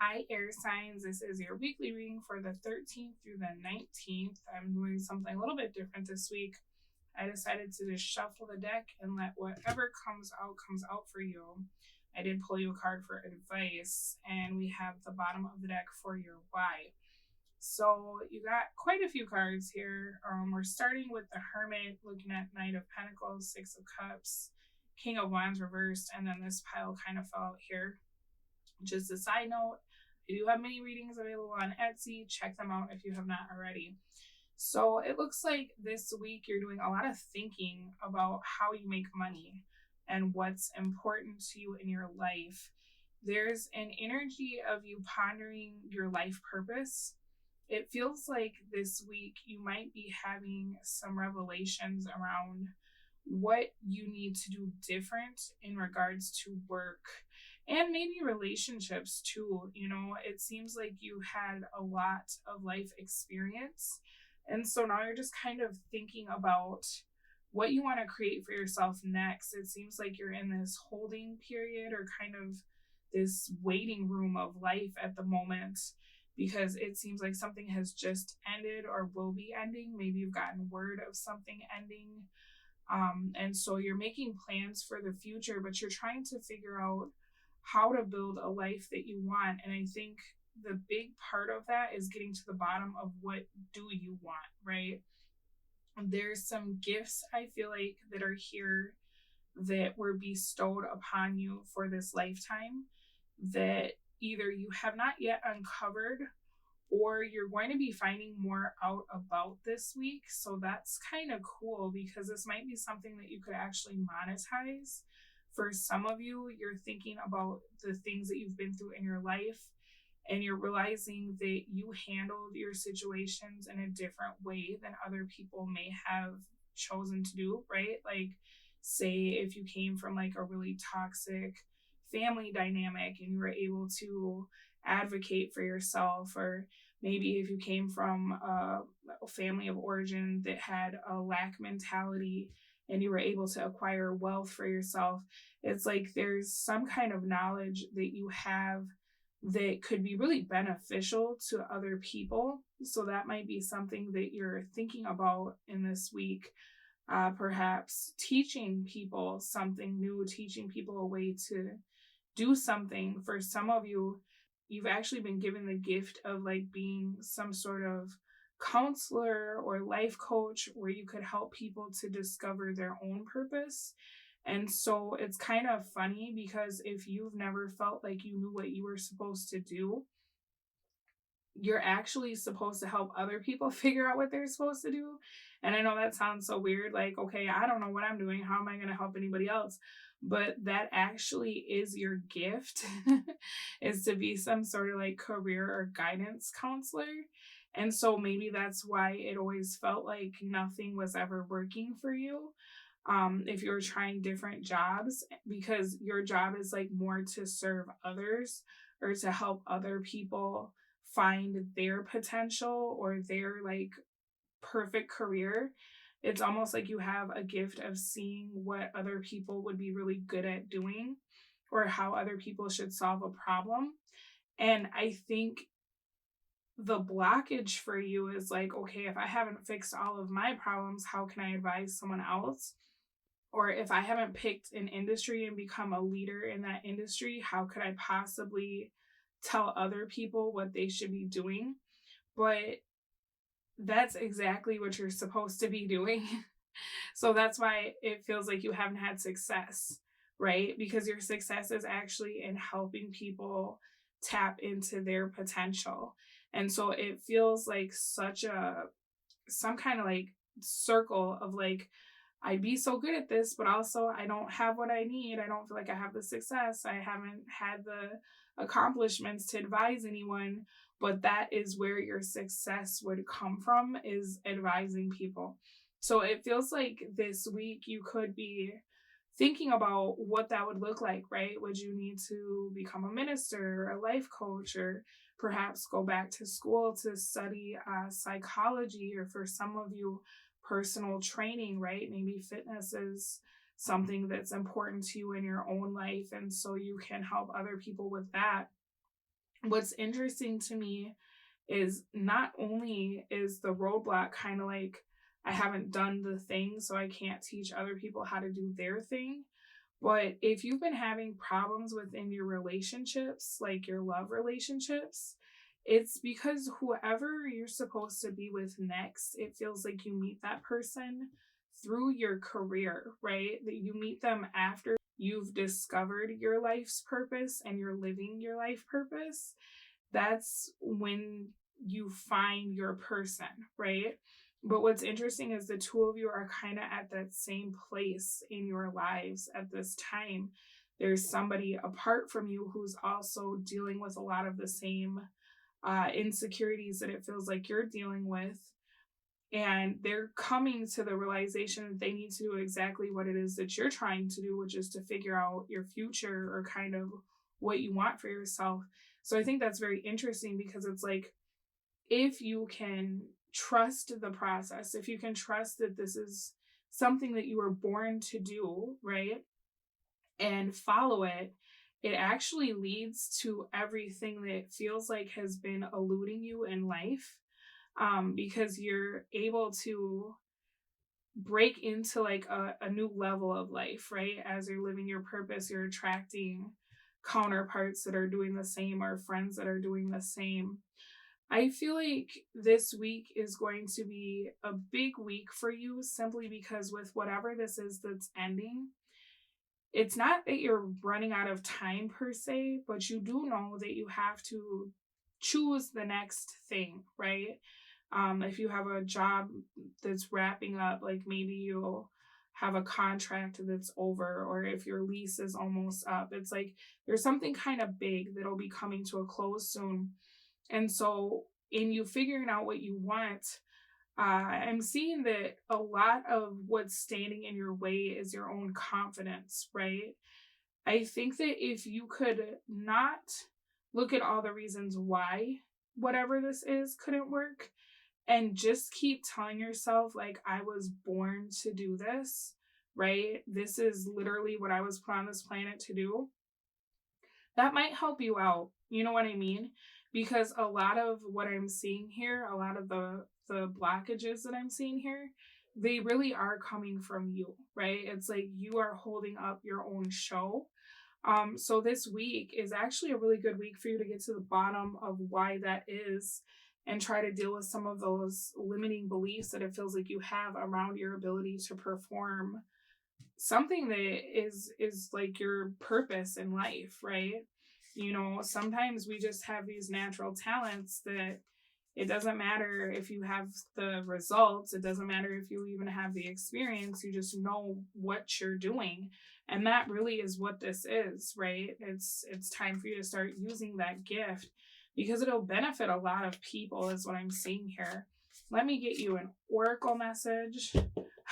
Hi, air signs. This is your weekly reading for the 13th through the 19th. I'm doing something a little bit different this week. I decided to just shuffle the deck and let whatever comes out for you. I did pull you a card for advice, and we have the bottom of the deck for your why. So you got quite a few cards here. We're starting with the Hermit, looking at Knight of Pentacles, Six of Cups, King of Wands reversed, and then this pile kind of fell out here. Just a side note, I do have mini readings available on Etsy. Check them out if you have not already. So it looks like this week you're doing a lot of thinking about how you make money and what's important to you in your life. There's an energy of you pondering your life purpose. It feels like this week you might be having some revelations around what you need to do different in regards to work and maybe relationships too. You know, it seems like you had a lot of life experience. And so now you're just kind of thinking about what you want to create for yourself next. It seems like you're in this holding period or kind of this waiting room of life at the moment, because it seems like something has just ended or will be ending. Maybe you've gotten word of something ending. And so you're making plans for the future, but you're trying to figure out how to build a life that you want. And I think the big part of that is getting to the bottom of what do you want, right? There's some gifts I feel like that are here that were bestowed upon you for this lifetime that either you have not yet uncovered or you're going to be finding more out about this week. So that's kind of cool because this might be something that you could actually monetize. For some of you, you're thinking about the things that you've been through in your life and you're realizing that you handled your situations in a different way than other people may have chosen to do, right? Like, say if you came from like a really toxic family dynamic and you were able to advocate for yourself, or maybe if you came from a family of origin that had a lack mentality and you were able to acquire wealth for yourself. It's like there's some kind of knowledge that you have that could be really beneficial to other people. So that might be something that you're thinking about in this week. Perhaps teaching people something new, teaching people a way to do something. For some of you, you've actually been given the gift of like being some sort of counselor or life coach where you could help people to discover their own purpose. And so it's kind of funny because if you've never felt like you knew what you were supposed to do, you're actually supposed to help other people figure out what they're supposed to do. And I know that sounds so weird, like, okay, I don't know what I'm doing. How am I going to help anybody else? But that actually is your gift, is to be some sort of like career or guidance counselor. And so maybe that's why it always felt like nothing was ever working for you. If you're trying different jobs, because your job is like more to serve others or to help other people find their potential or their like perfect career. It's almost like you have a gift of seeing what other people would be really good at doing or how other people should solve a problem. And I think the blockage for you is like, okay, if I haven't fixed all of my problems, how can I advise someone else? Or if I haven't picked an industry and become a leader in that industry, how could I possibly tell other people what they should be doing? But that's exactly what you're supposed to be doing. So that's why it feels like you haven't had success, right? Because your success is actually in helping people tap into their potential. And so it feels like some kind of like circle of like, I'd be so good at this, but also I don't have what I need. I don't feel like I have the success. I haven't had the accomplishments to advise anyone, but that is where your success would come from, is advising people. So it feels like this week you could be thinking about what that would look like, right? Would you need to become a minister or a life coach, or perhaps go back to school to study psychology, or for some of you, personal training, right? Maybe fitness is something that's important to you in your own life, and so you can help other people with that. What's interesting to me is not only is the roadblock kind of like, I haven't done the thing, so I can't teach other people how to do their thing. But if you've been having problems within your relationships, like your love relationships, it's because whoever you're supposed to be with next, it feels like you meet that person through your career, right? That you meet them after you've discovered your life's purpose and you're living your life purpose. That's when you find your person, right? But what's interesting is the two of you are kind of at that same place in your lives at this time. There's somebody apart from you who's also dealing with a lot of the same insecurities that it feels like you're dealing with. And they're coming to the realization that they need to do exactly what it is that you're trying to do, which is to figure out your future or kind of what you want for yourself. So I think that's very interesting because it's like, if you can trust the process, if you can trust that this is something that you were born to do, right, and follow it, it actually leads to everything that feels like has been eluding you in life, because you're able to break into like a new level of life, right? As you're living your purpose, you're attracting counterparts that are doing the same or friends that are doing the same. I feel like this week is going to be a big week for you simply because with whatever this is that's ending, it's not that you're running out of time per se, but you do know that you have to choose the next thing, right? If you have a job that's wrapping up, like maybe you'll have a contract that's over, or if your lease is almost up, it's like there's something kind of big that'll be coming to a close soon. And so in you figuring out what you want, I'm seeing that a lot of what's standing in your way is your own confidence, right? I think that if you could not look at all the reasons why whatever this is couldn't work and just keep telling yourself, like, I was born to do this, right? This is literally what I was put on this planet to do. That might help you out. You know what I mean? Because a lot of what I'm seeing here, a lot of the blockages that I'm seeing here, they really are coming from you, right? It's like you are holding up your own show. So this week is actually a really good week for you to get to the bottom of why that is and try to deal with some of those limiting beliefs that it feels like you have around your ability to perform something that is like your purpose in life, right? You know, sometimes we just have these natural talents that it doesn't matter if you have the results, it doesn't matter if you even have the experience, you just know what you're doing. And that really is what this is, right? It's time for you to start using that gift because it'll benefit a lot of people is what I'm seeing here. Let me get you an oracle message.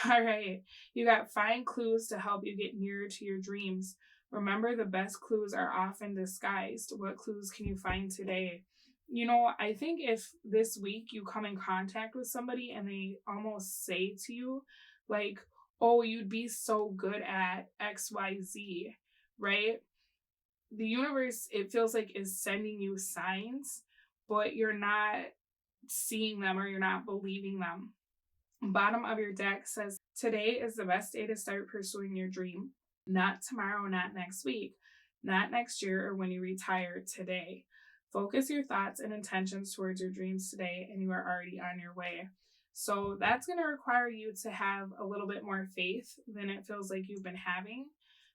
All right. You got find clues to help you get nearer to your dreams. Remember, the best clues are often disguised. What clues can you find today? You know, I think if this week you come in contact with somebody and they almost say to you, like, oh, you'd be so good at XYZ, right? The universe, it feels like, is sending you signs, but you're not seeing them or you're not believing them. Bottom of your deck says, today is the best day to start pursuing your dream. Not tomorrow, not next week, not next year or when you retire, today. Focus your thoughts and intentions towards your dreams today, and you are already on your way. So that's going to require you to have a little bit more faith than it feels like you've been having,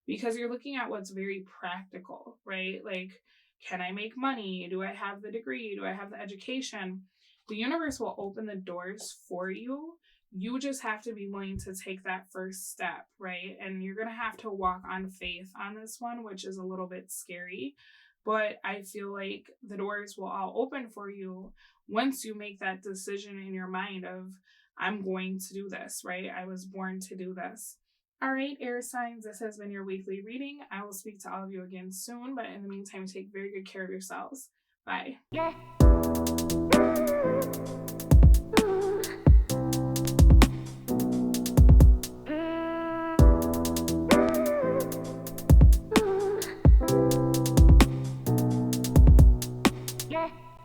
because you're looking at what's very practical, right? Like, can I make money? Do I have the degree? Do I have the education? The universe will open the doors for you. You just have to be willing to take that first step, right? And you're going to have to walk on faith on this one, which is a little bit scary. But I feel like the doors will all open for you once you make that decision in your mind of, I'm going to do this, right? I was born to do this. All right, air signs, this has been your weekly reading. I will speak to all of you again soon, but in the meantime, take very good care of yourselves. Bye.